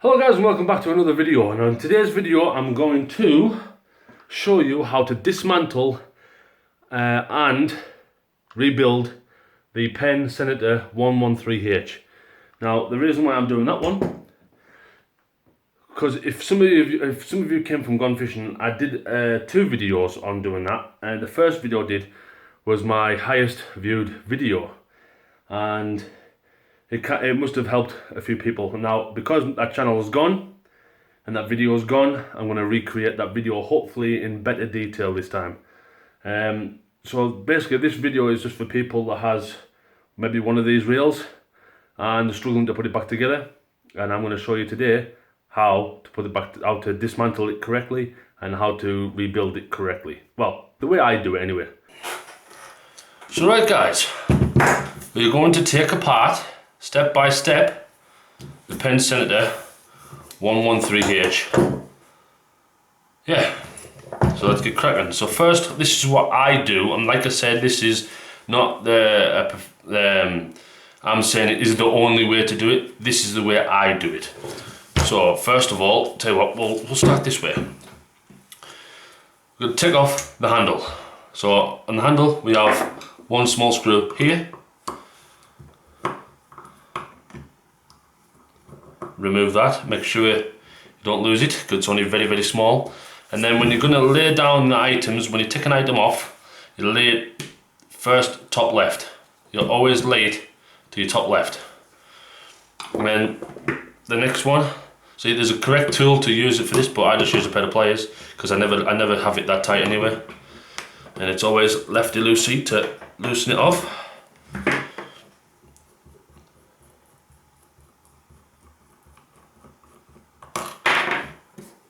Hello guys and welcome back to another video, and on today's video I'm going to show you how to dismantle and rebuild the Penn Senator 113H. Now the reason why I'm doing that one, because if some of you came from gone fishing, I did 2 videos on doing that, and the first video I did was my highest viewed video, and it must have helped a few people. Now, because that channel is gone and that video is gone, I'm going to recreate that video, hopefully in better detail this time. So basically this video is just for people that has maybe one of these reels and they're struggling to put it back together, and I'm going to show you today how to put it back, how to dismantle it correctly and how to rebuild it correctly. Well, the way I do it anyway. So right guys, we're going to take apart step by step the Penn Senator 113H. Yeah, so let's get cracking. So first, this is what I do, and like I said, this is not I'm saying it is the only way to do it. This is the way I do it. So first of all, tell you what, we'll start this way. We're going to take off the handle. So on the handle we have one small screw here. Remove that, make sure you don't lose it because it's only very, very small. And then when you're going to lay down the items, when you take an item off, you lay it first top left. You'll always lay it to your top left. And then the next one, see there's a correct tool to use it for this, but I just use a pair of pliers because I never have it that tight anyway. And it's always lefty loosey to loosen it off.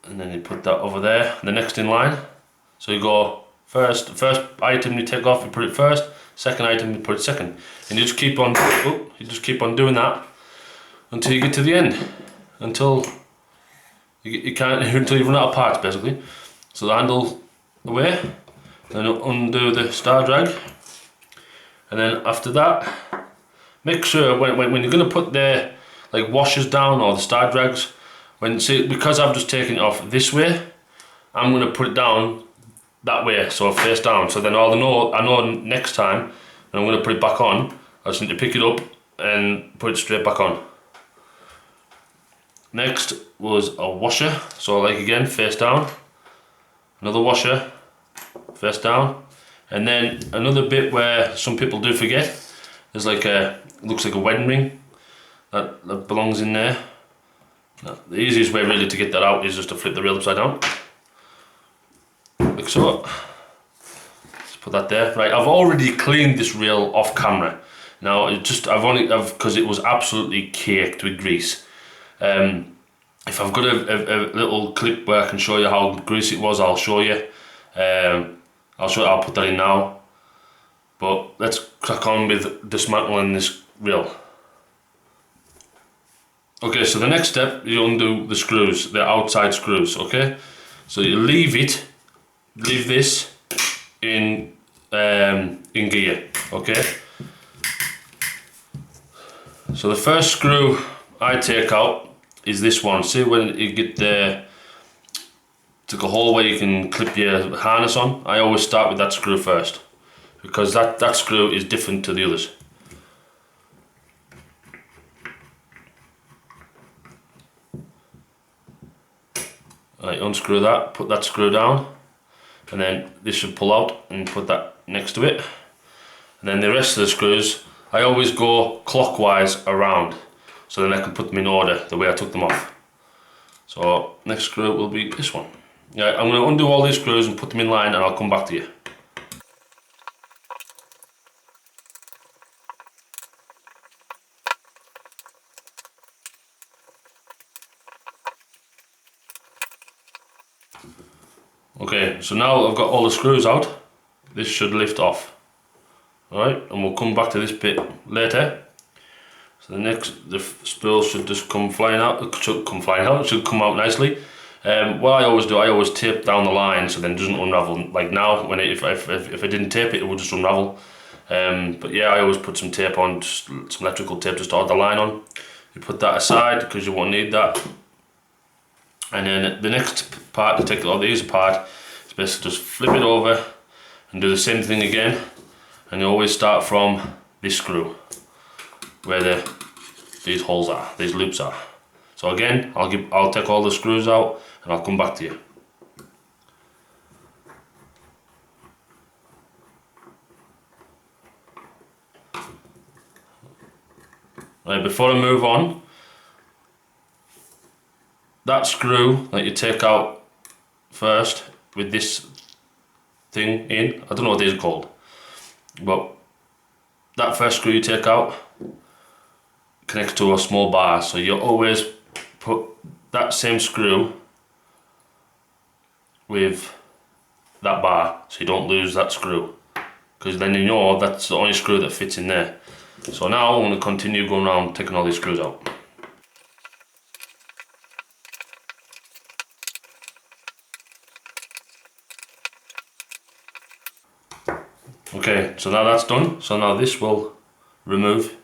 And then you put that over there, the next in line. So you go first item you take off, you put it first, second item you put it second. And you just keep on doing that until you get to the end. Until you can't, until you run out of parts basically. So the handle away, then undo the star drag. And then after that, make sure when you're gonna put the like washers down or the star drags, because I've just taken it off this way, I'm going to put it down that way, so face down. So then I know next time when I'm going to put it back on, I just need to pick it up and put it straight back on. Next was a washer, so like again, face down. Another washer, face down. And then another bit where some people do forget, there's like looks like a wedding ring that belongs in there. The easiest way really to get that out is just to flip the reel upside down, like so. Let's put that there. Right, I've already cleaned this reel off camera. Now because it was absolutely caked with grease. If I've got a little clip where I can show you how greasy it was, I'll show you. I'll put that in now. But let's crack on with dismantling this reel. Okay, so the next step, you undo the screws, the outside screws, okay? So you leave this in gear, okay? So the first screw I take out is this one. See when you get the, it's like a hole where you can clip your harness on? I always start with that screw first, because that screw is different to the others. Right, unscrew that, put that screw down, and then this should pull out, and put that next to it. And then the rest of the screws, I always go clockwise around, so then I can put them in order the way I took them off. So next screw will be this one. Yeah, I'm going to undo all these screws and put them in line, and I'll come back to you. Okay, so now I've got all the screws out, this should lift off. Alright, and we'll come back to this bit later. So the spool should just come flying out, it should come out nicely. What I always do, I always tape down the line so then it doesn't unravel. Like now, if I didn't tape it, it would just unravel. But yeah, I always put some tape on, just some electrical tape just to hold the line on. You put that aside because you won't need that. And then the next part to take all these apart is basically just flip it over and do the same thing again. And you always start from this screw where these holes are, these loops are. So again, I'll take all the screws out and I'll come back to you. Right, before I move on, that screw that you take out first with this thing in, I don't know what these are called, but that first screw you take out connects to a small bar, so you always put that same screw with that bar so you don't lose that screw, because then you know that's the only screw that fits in there. So now I'm going to continue going around taking all these screws out. Okay, so now that's done. So now this will remove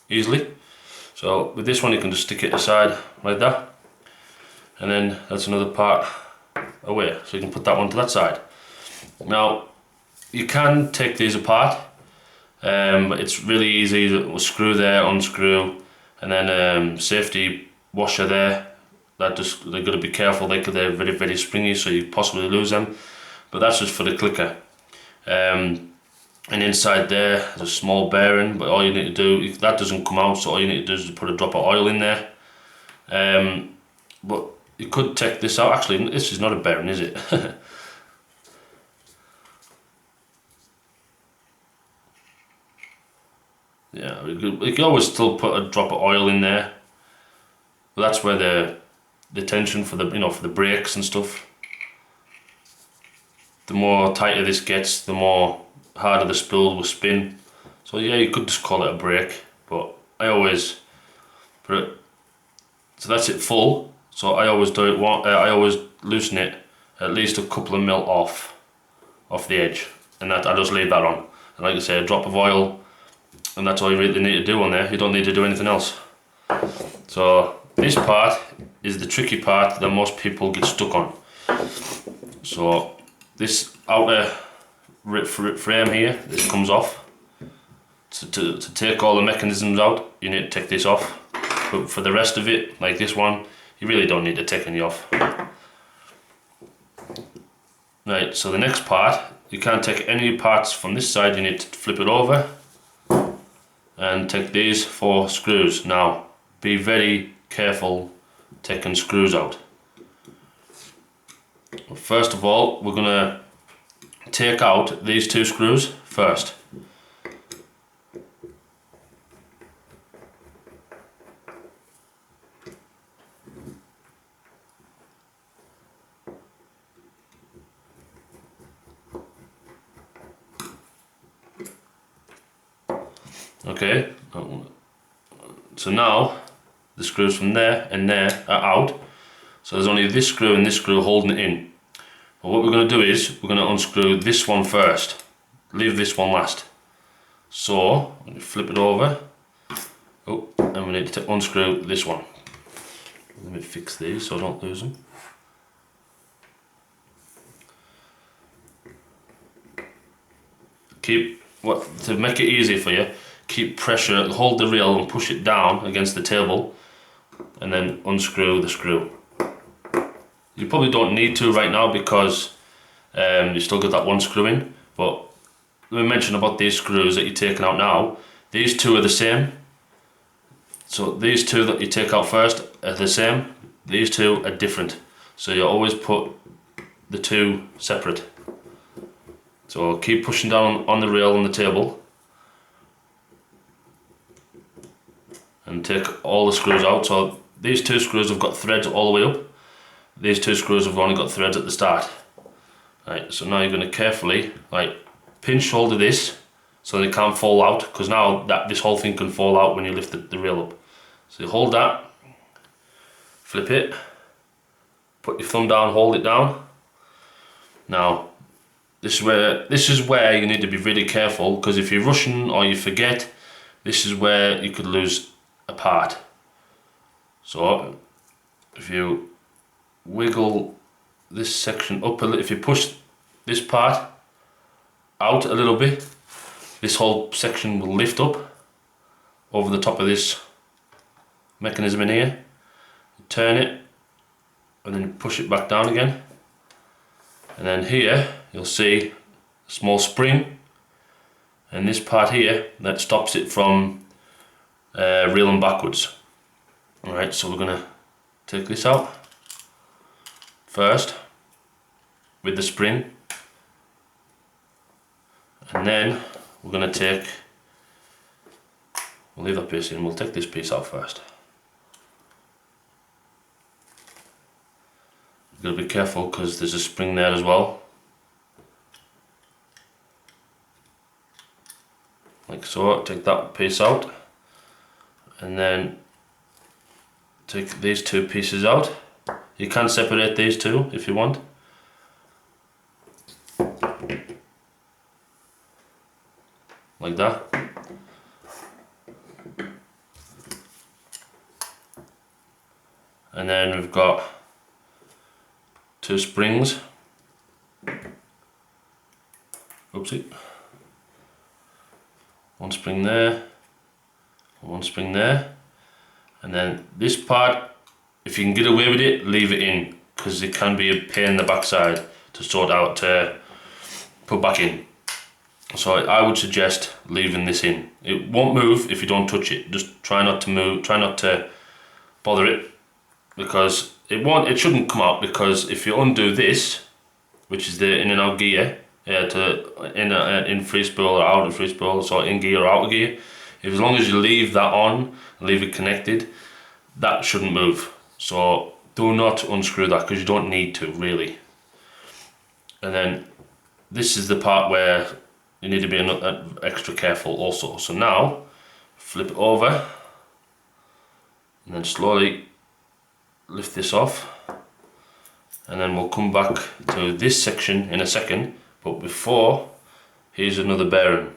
easily. So with this one you can just stick it aside like that, and then that's another part away, so you can put that one to that side. Now you can take these apart, but it's really easy. We'll screw there, unscrew, and then safety washer there. That just, they've got to be careful, they're very, very springy, so you possibly lose them. But that's just for the clicker. And inside there, there's a small bearing, but all you need to do, if that doesn't come out, so all you need to do is put a drop of oil in there. But you could take this out. Actually, this is not a bearing, is it? Yeah, you can always still put a drop of oil in there. But that's where the tension for the, for the brakes and stuff. The more tighter this gets, the more harder the spool will spin. So yeah, you could just call it a brake, but I always put it. So that's it full. So I always do it. I always loosen it at least a couple of mil off the edge, and that I just leave that on. And like I say, a drop of oil, and that's all you really need to do on there. You don't need to do anything else. So this part is the tricky part that most people get stuck on. So this outer frame here, this comes off. So to take all the mechanisms out, you need to take this off. But for the rest of it, like this one, you really don't need to take any off. Right, so the next part, you can't take any parts from this side, you need to flip it over and take these 4 screws. Now, be very careful taking screws out. First of all, we're going to take out these 2 screws first. Okay, so now the screws from there and there are out. So there's only this screw and this screw holding it in. But what we're going to do is, we're going to unscrew this one first. Leave this one last. So, flip it over. Oh, and we need to unscrew this one. Let me fix these so I don't lose them. To make it easy for you, keep pressure, hold the reel and push it down against the table, and then unscrew the screw. You probably don't need to right now because you still got that one screw in, but let me mention about these screws that you're taking out now. These 2 are the same. So these 2 that you take out first are the same. These 2 are different. So you always put the 2 separate. So keep pushing down on the rail on the table and take all the screws out. So these 2 screws have got threads all the way up. These 2 screws have only got threads at the start. Right, so now you're going to carefully pinch hold of this so they can't fall out, because now this whole thing can fall out when you lift the rail up. So you hold that, flip it, put your thumb down, hold it down. Now this is where you need to be really careful, because if you're rushing or you forget, this is where you could lose a part. So if you wiggle this section up a little. If you push this part out a little bit, this whole section will lift up over the top of this mechanism in here. Turn it and then push it back down again, and then here you'll see a small spring, and this part here that stops it from reeling backwards. Alright, so we're going to take this out first with the spring, and then we're going to take, we'll leave that piece in, we'll take this piece out first. You've got to be careful because there's a spring there as well. Like so. Take that piece out, and then take these two pieces out. You can separate these two if you want. Like that. And then we've got two springs. Oopsie. One spring there, one spring there, and then this part, if you can get away with it, leave it in, because it can be a pain in the backside to sort out, to put back in. So I would suggest leaving this in. It won't move if you don't touch it. Just try not to move, try not to bother it, because it shouldn't come out, because if you undo this, which is the in and out gear, in free spool or out of free spool, so in gear or out of gear, as long as you leave that on and leave it connected, that shouldn't move. So do not unscrew that, because you don't need to really. And then this is the part where you need to be extra careful also. So now flip it over and then slowly lift this off, and then we'll come back to this section in a second. But before, here's another bearing.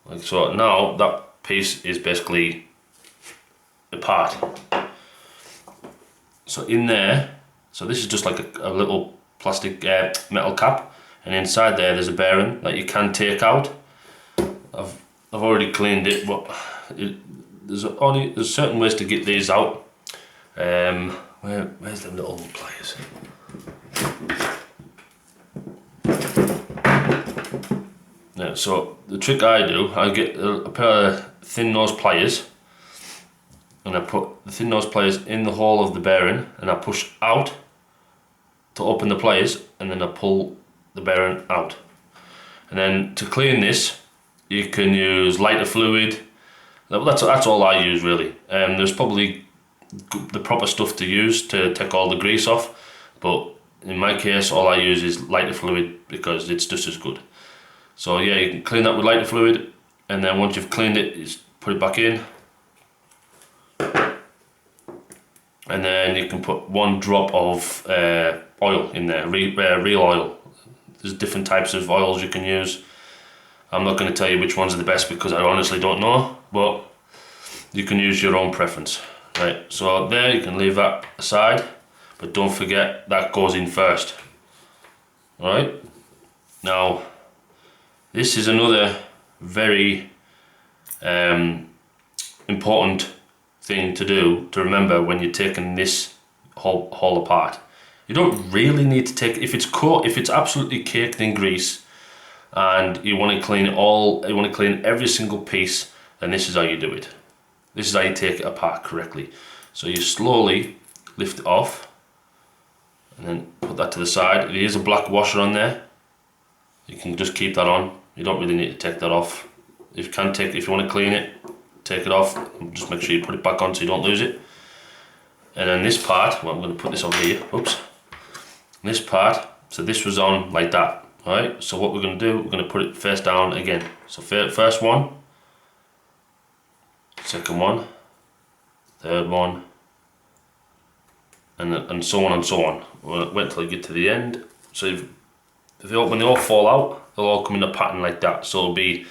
Like so. Now that piece is basically apart. So in there, so this is just like a little plastic metal cap, and inside there's a bearing that you can take out. I've already cleaned it, but there's certain ways to get these out. Where's the little pliers? Yeah, so the trick I do, I get a pair of thin nose pliers, and I put the thin nose pliers in the hole of the bearing, and I push out to open the pliers, and then I pull the bearing out. And then to clean this, you can use lighter fluid. That's all I use really. There's probably the proper stuff to use to take all the grease off, but in my case all I use is lighter fluid, because it's just as good. So yeah, you can clean that with lighter fluid, and then once you've cleaned it, just put it back in, and then you can put one drop of oil in there, real oil. There's different types of oils you can use. I'm not going to tell you which ones are the best, because I honestly don't know, but you can use your own preference. Right, so there, you can leave that aside, but don't forget that goes in first. Alright, now this is another very important thing to do, to remember when you're taking this whole apart. You don't really need to take, if it's absolutely caked in grease and you want to clean it all, you want to clean every single piece, then this is how you do it. This is how you take it apart correctly. So you slowly lift it off, and then put that to the side. There is a black washer on there. You can just keep that on. You don't really need to take that off. If you want to clean it, take it off. Just make sure you put it back on so you don't lose it. And then this part, well, I'm going to put this over here. Oops. This part, so this was on like that. Alright, so what we're going to do, we're going to put it face down again. So first one, second one, third one, and so on and so on. We'll wait till I get to the end. So when they all fall out, they'll all come in a pattern like that. So it'll be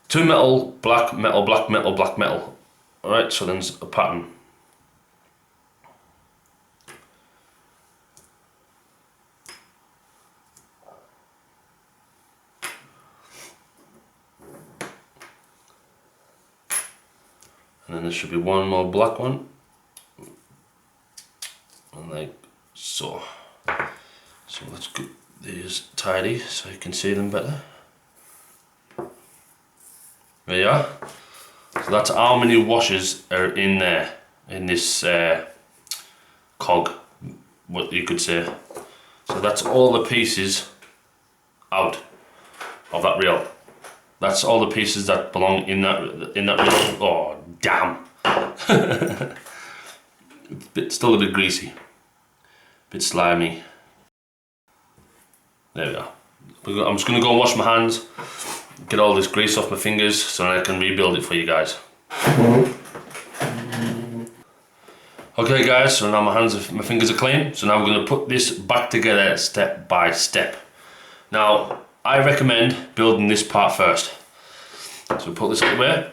two metal, black metal, black metal, black metal. Alright, so then it's a pattern. And then there should be one more black one. And like so. So let's get these tidy so you can see them better. There you are. So that's how many washers are in there, in this cog, what you could say. So that's all the pieces out of that reel. That's all the pieces that belong in that reel. Oh damn! Still a bit greasy, bit slimy. There we go. I'm just gonna go and wash my hands, get all this grease off my fingers, so I can rebuild it for you guys. Okay guys, so now my fingers are clean, so now we're going to put this back together step by step. Now, I recommend building this part first. So put this away,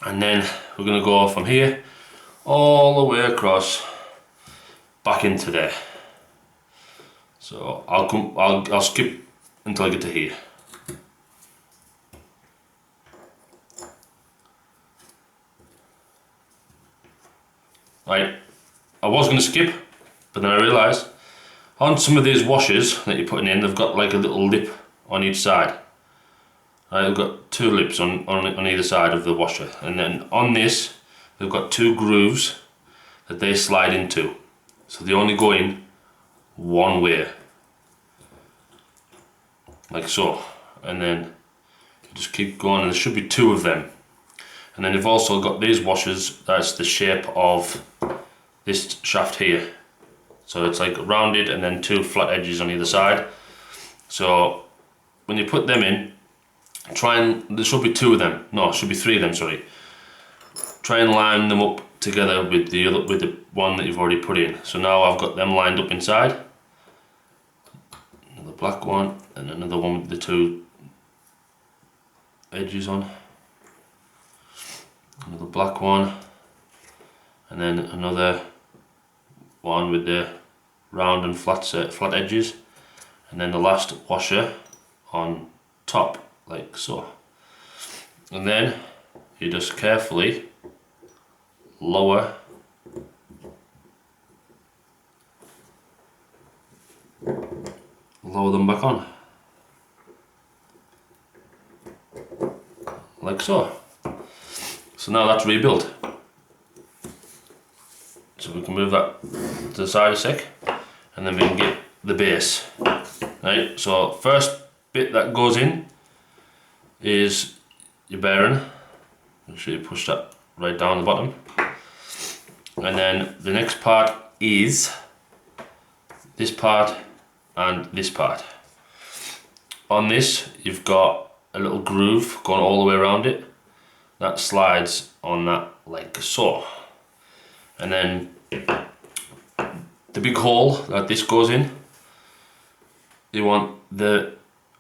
and then we're going to go from here all the way across back into there. So I'll skip until I get to here. Right, I was going to skip, but then I realised on some of these washers that you're putting in, they've got like a little lip on each side. Right, they've got two lips on either side of the washer, and then on this they've got two grooves that they slide into, so they only go in one way, like so, and then you just keep going, and there should be two of them. And then you've also got these washers, that's the shape of this shaft here. So it's like rounded and then two flat edges on either side. So when you put them in, there should be two of them. No, it should be three of them, sorry. Try and line them up together with the one that you've already put in. So now I've got them lined up inside. Another black one and another one with the two edges on. Another black one, and then another one with the round and flat edges, and then the last washer on top, like so. And then you just carefully lower them back on, like so. So now that's rebuilt. So we can move that to the side a sec, and then we can get the base. Right, so first bit that goes in is your bearing. Make sure you push that right down the bottom. And then the next part is this part and this part. On this, you've got a little groove going all the way around it. That slides on that like so. And then the big hole that this goes in, you want the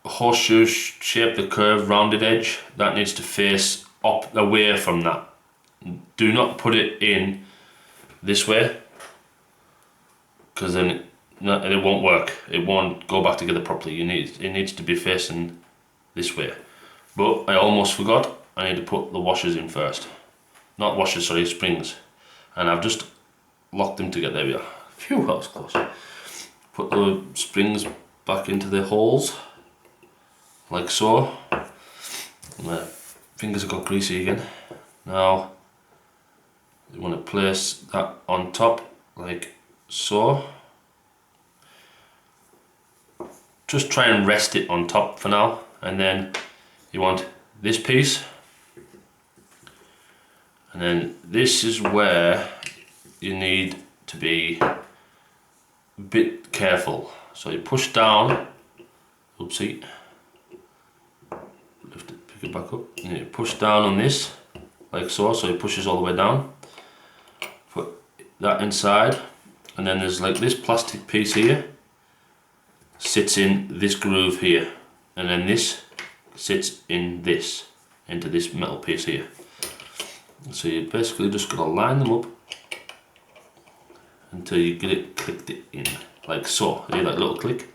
horseshoe shape, the curved rounded edge, that needs to face up away from that. Do not put it in this way, because then it won't work. It won't go back together properly. It needs to be facing this way. But I almost forgot. I need to put the washers in first. Not washers, sorry, springs. And I've just locked them together. There we are. Phew, that was close. Put the springs back into the holes, like so. My fingers have got greasy again. Now, you want to place that on top, like so. Just try and rest it on top for now. And then you want this piece. And then this is where you need to be a bit careful. So you push down, oopsie, lift it, pick it back up, and you push down on this, like so, so it pushes all the way down. Put that inside, and then there's like this plastic piece here, sits in this groove here, and then this sits in this, into this metal piece here. So you basically just gotta line them up until you get it clicked it in, like so. You hear that little click,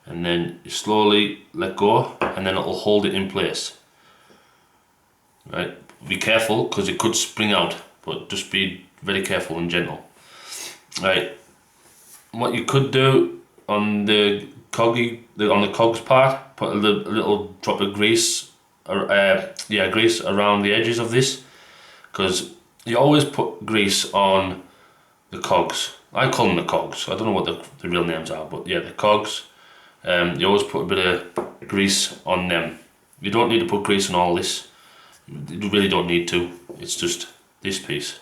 and then you slowly let go, and then it'll hold it in place. Right, be careful because it could spring out, but just be very careful and gentle. Right, what you could do on the cogs part, put a little drop of grease, grease around the edges of this, because you always put grease on the cogs. I call them the cogs. I don't know what the real names are, but yeah, the cogs. You always put a bit of grease on them. You don't need to put grease on all this. You really don't need to. It's just this piece.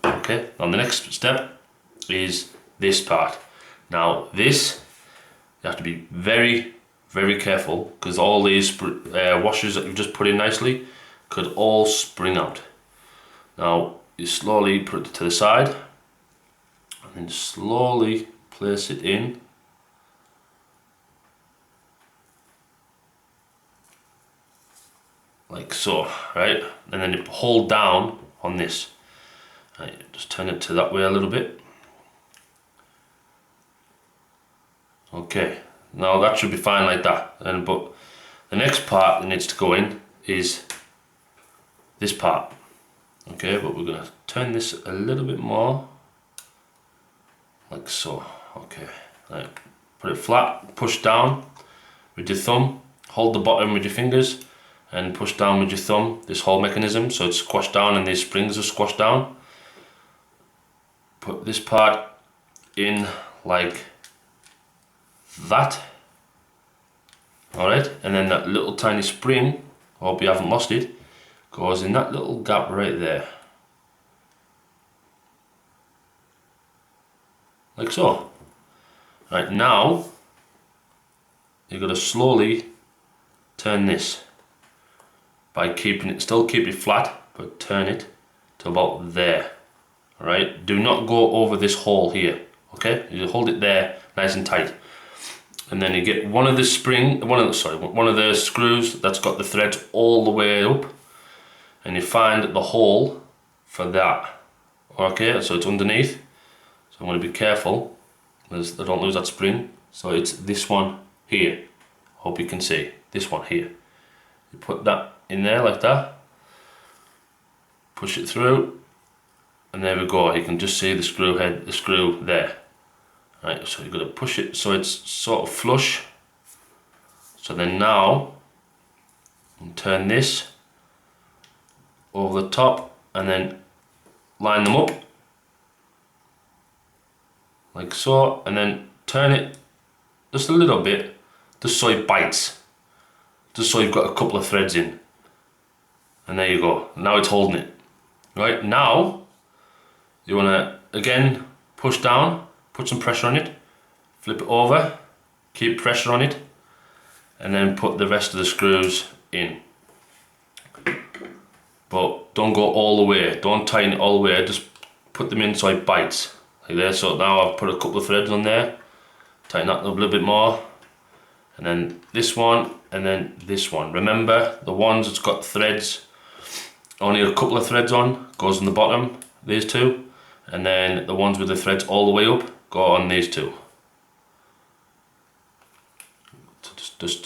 Okay, now the next step is this part. Now this, you have to be very, very careful, because all these washers that you've just put in nicely could all spring out. Now you slowly put it to the side and then slowly place it in. Like so, right? And then you hold down on this. Right, just turn it to that way a little bit. Okay, now that should be fine like that. But the next part that needs to go in is this part. Okay, but we're gonna turn this a little bit more, like so. Okay, right. Put it flat, push down with your thumb, hold the bottom with your fingers, and push down with your thumb, this whole mechanism, so it's squashed down and these springs are squashed down. Put this part in like that. Alright, and then that little tiny spring, I hope you haven't lost it, goes in that little gap right there. Like so. Right, now you're going to slowly turn this by keeping it, still keep it flat, but turn it to about there. Alright, do not go over this hole here. Okay, you hold it there nice and tight, and then you get one of the screws that's got the threads all the way up, and you find the hole for that. Okay, so it's underneath, so I'm going to be careful as I don't lose that spring. So it's this one here, hope you can see this one here. You put that in there like that, push it through, and there we go. You can just see the screw head, the screw there. Right, so you've got to push it so it's sort of flush. So then now you can turn this over the top and then line them up like so, and then turn it just a little bit, just so it bites, just so you've got a couple of threads in, and there you go. Now it's holding it. Right, now you want to again push down, put some pressure on it, flip it over, keep pressure on it, and then put the rest of the screws in. But don't go all the way, don't tighten it all the way, just put them in so it bites, like there. So now I've put a couple of threads on there, tighten that up a little bit more, and then this one, and then this one. Remember, the ones that's got threads, only a couple of threads on, goes on the bottom, these two, and then the ones with the threads all the way up go on these two. So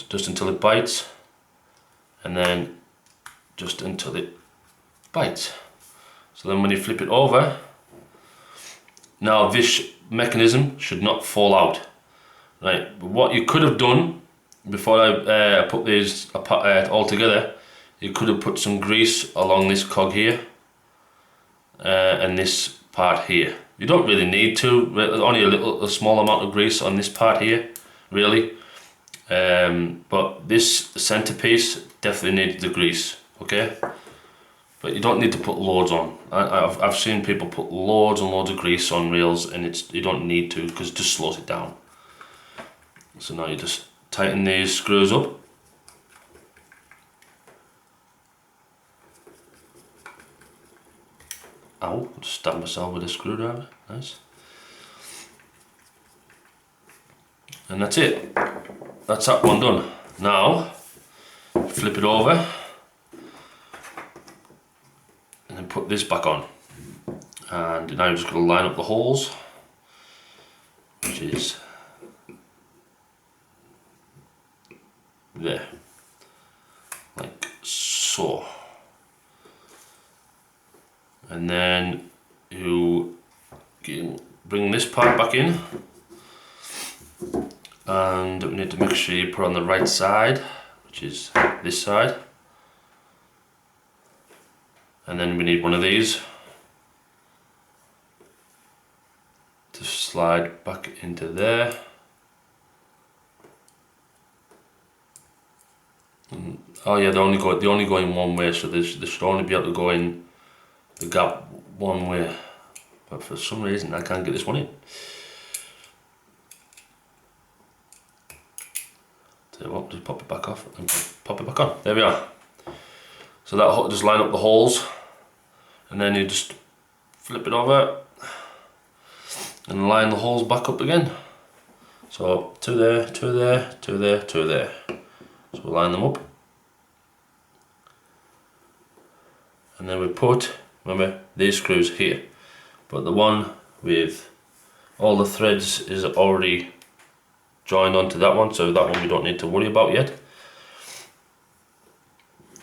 just until it bites, and then just until it bites. So then when you flip it over, now this mechanism should not fall out. Right, but what you could have done before I put these all together, you could have put some grease along this cog here and this part here. You don't really need to, only a small amount of grease on this part here, really. But this centerpiece definitely needs the grease, okay? But you don't need to put loads on. I've seen people put loads and loads of grease on reels, and you don't need to, because it just slows it down. So now you just tighten these screws up. Ow, I just stabbed myself with a screwdriver, nice. And that's it. That's that one done. Now, flip it over, and then put this back on. And now you're just going to line up the holes, which is there, like so. and then you bring this part back in, and we need to make sure you put on the right side, which is this side, and then we need one of these to slide back into there. Oh yeah, they only go in one way, so they should only be able to go in the gap one way. But for some reason I can't get this one in. Tell you what, just pop it back off and pop it back on. There we are. So that'll just line up the holes, and then you just flip it over and line the holes back up again. So two there, two there, two there, two there. So we'll line them up. And then we put, remember, these screws here. But the one with all the threads is already joined onto that one, so that one we don't need to worry about yet.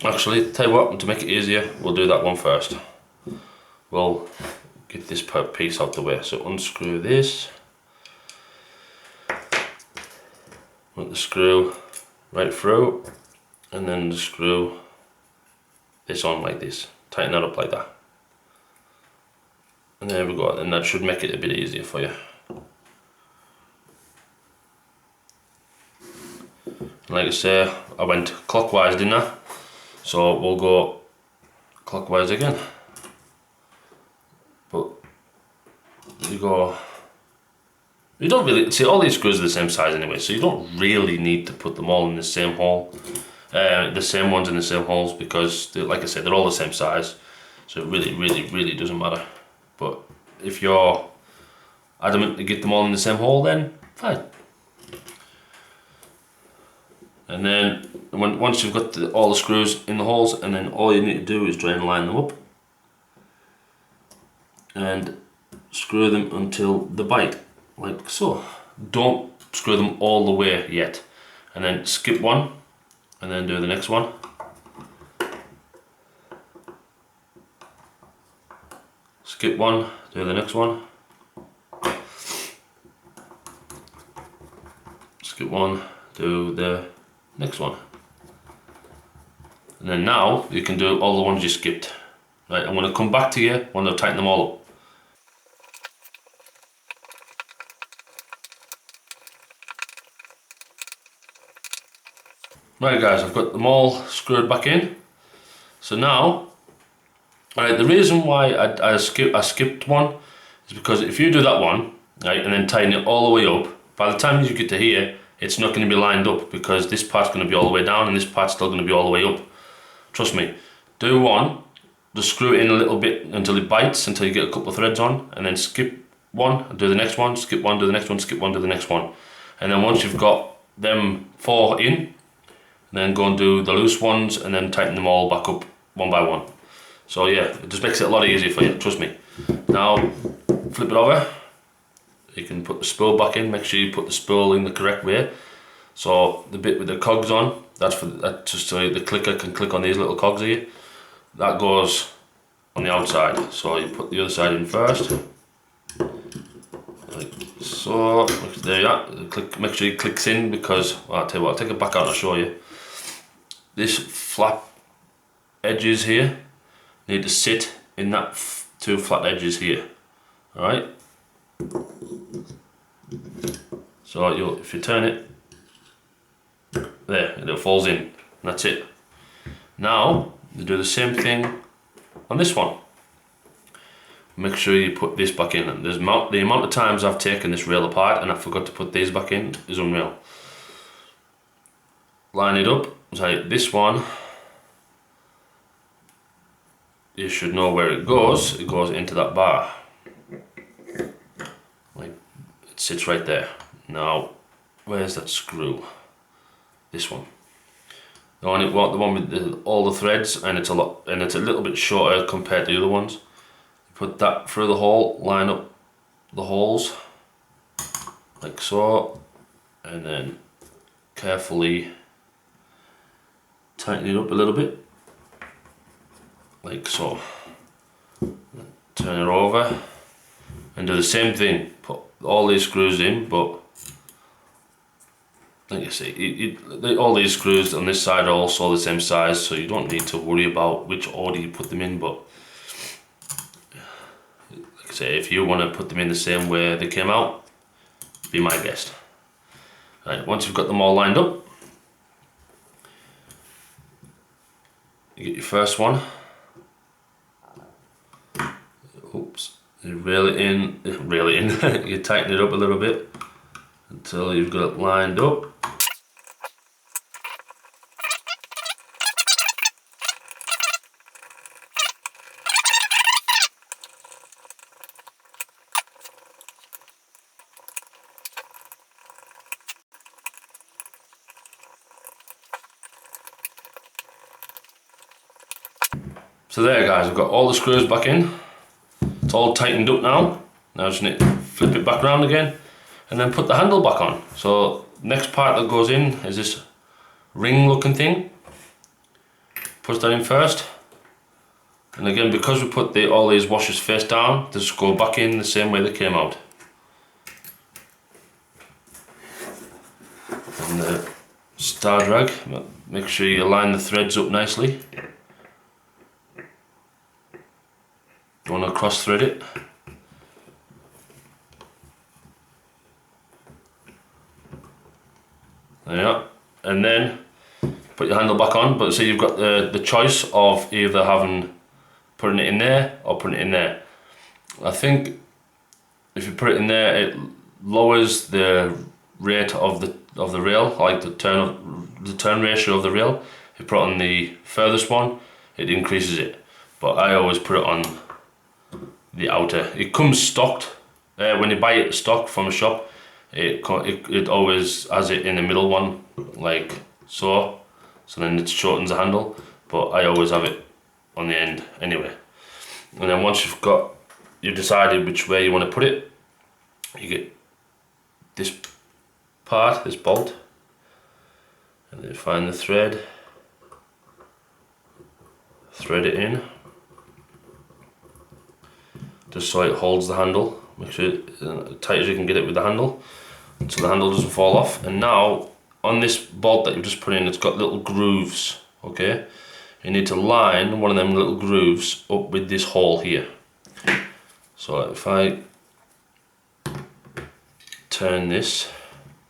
Actually, tell you what, to make it easier, we'll do that one first. We'll get this piece out the way. So unscrew this. Put the screw right through, and then the screw this on like this. Tighten that up like that. And there we go, and that should make it a bit easier for you. Like I say, I went clockwise, didn't I? So we'll go clockwise again. But you don't really, see, all these screws are the same size anyway, so you don't really need to put them all in the same hole. The same ones in the same holes, because like I said, they're all the same size, so it really doesn't matter. But if you're adamant to get them all in the same hole, then fine. And then once you've got all the screws in the holes, and then all you need to do is try and line them up and screw them until they bite, like so. Don't screw them all the way yet, and then skip one and then do the next one. Skip one, do the next one. Skip one, do the next one. And then now you can do all the ones you skipped. Right, I'm going to come back to you when I've tightened them all up. Right guys, I've got them all screwed back in. So now, alright, the reason why I skipped one is because if you do that one, right, and then tighten it all the way up, by the time you get to here, it's not going to be lined up, because this part's going to be all the way down and this part's still going to be all the way up. Trust me. Do one, just screw it in a little bit until it bites, until you get a couple of threads on, and then skip one and do the next one, skip one, do the next one, skip one, do the next one. And then once you've got them 4 in, then go and do the loose ones and then tighten them all back up one by one. So yeah, it just makes it a lot easier for you, trust me. Now, flip it over. You can put the spool back in, make sure you put the spool in the correct way. So the bit with the cogs on, that's just so the clicker can click on these little cogs here. That goes on the outside. So you put the other side in first. Like so, there you are. Make sure it clicks in, because, well, I'll tell you what, I'll take it back out and I'll show you. This flap edges here need to sit in that 2 flat edges here. Alright? So if you turn it, there, it falls in, and that's it. Now, you do the same thing on this one. Make sure you put this back in. And the amount of times I've taken this rail apart and I forgot to put these back in is unreal. Line it up, so this one, you should know where it goes into that bar. Like, it sits right there. Now, where's that screw? This one. The one with all the threads, and it's a little bit shorter compared to the other ones. Put that through the hole, line up the holes, like so, and then carefully tighten it up a little bit, like so. Turn it over and do the same thing. Put all these screws in, but like you see, all these screws on this side are also the same size, so you don't need to worry about which order you put them in. But like I say, if you want to put them in the same way they came out, be my guest. Right, once you've got them all lined up, you get your first one. Oops, you reel it in, you tighten it up a little bit until you've got it lined up. So there guys, I've got all the screws back in. It's all tightened up now. Now I just need to flip it back around again and then put the handle back on. So next part that goes in is this ring looking thing. Push that in first. And again, because we put all these washers face down, they just go back in the same way they came out. And the star drag, make sure you line the threads up nicely. Don't want to cross thread it. There you are. And then put your handle back on, but so you've got the choice of either putting it in there or putting it in there. I think if you put it in there, it lowers the rate of the rail, like the turn ratio of the rail. If you put it on the furthest one, it increases it. But I always put it on the outer. It comes stocked when you buy it stock from a shop. It always has it in the middle one, like so then it shortens the handle, but I always have it on the end anyway. And then once you've decided which way you want to put it, you get this part, this bolt, and then find the thread, thread it in, just so it holds the handle. Make sure it's as tight as you can get it with the handle, so the handle doesn't fall off. And now on this bolt that you just put in, it's got little grooves, okay? You need to line one of them little grooves up with this hole here. So if I turn this,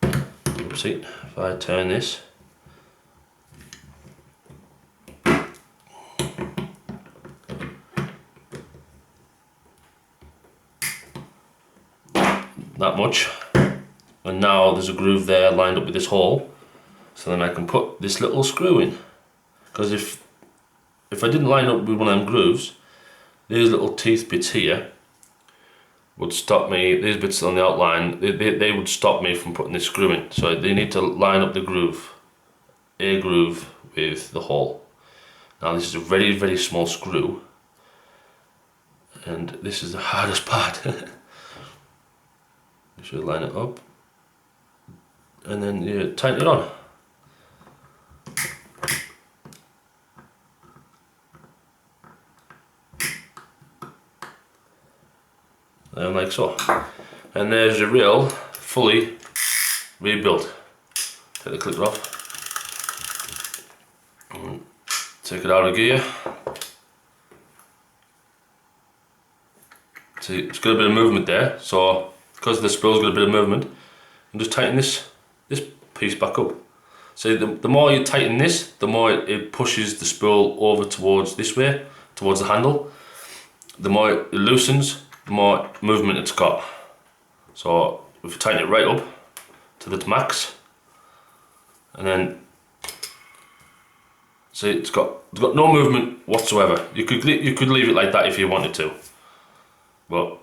oopsie, if I turn this, that much, and now there's a groove there lined up with this hole, so then I can put this little screw in. Because if I didn't line up with one of them grooves, these little teeth bits here would stop me, these bits on the outline, they would stop me from putting this screw in. So they need to line up the groove, a groove with the hole. Now this is a very, very small screw, and this is the hardest part. You should line it up, and then you tighten it on. And like so. And there's your reel fully rebuilt. Take the clicker off. And take it out of gear. See, it's got a bit of movement there, so because the spool's got a bit of movement, I'm just tighten this piece back up. So the more you tighten this, the more it pushes the spool over towards this way, towards the handle. The more it loosens, the more movement it's got. So if you tighten it right up to the max, and then see, it's got no movement whatsoever. You could leave it like that if you wanted to, but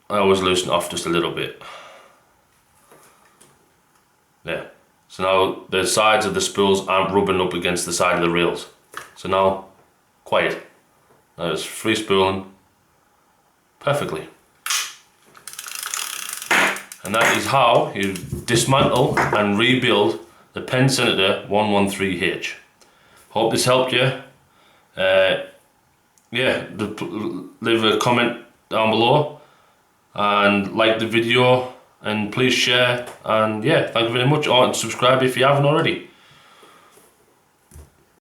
I always loosen it off just a little bit. Yeah. So now the sides of the spools aren't rubbing up against the side of the reels. So now, quiet. Now it's free spooling perfectly. And that is how you dismantle and rebuild the Penn Senator 113H. Hope this helped you. yeah, leave a comment down below and like the video, and please share, and yeah, thank you very much. Oh, and subscribe if you haven't already.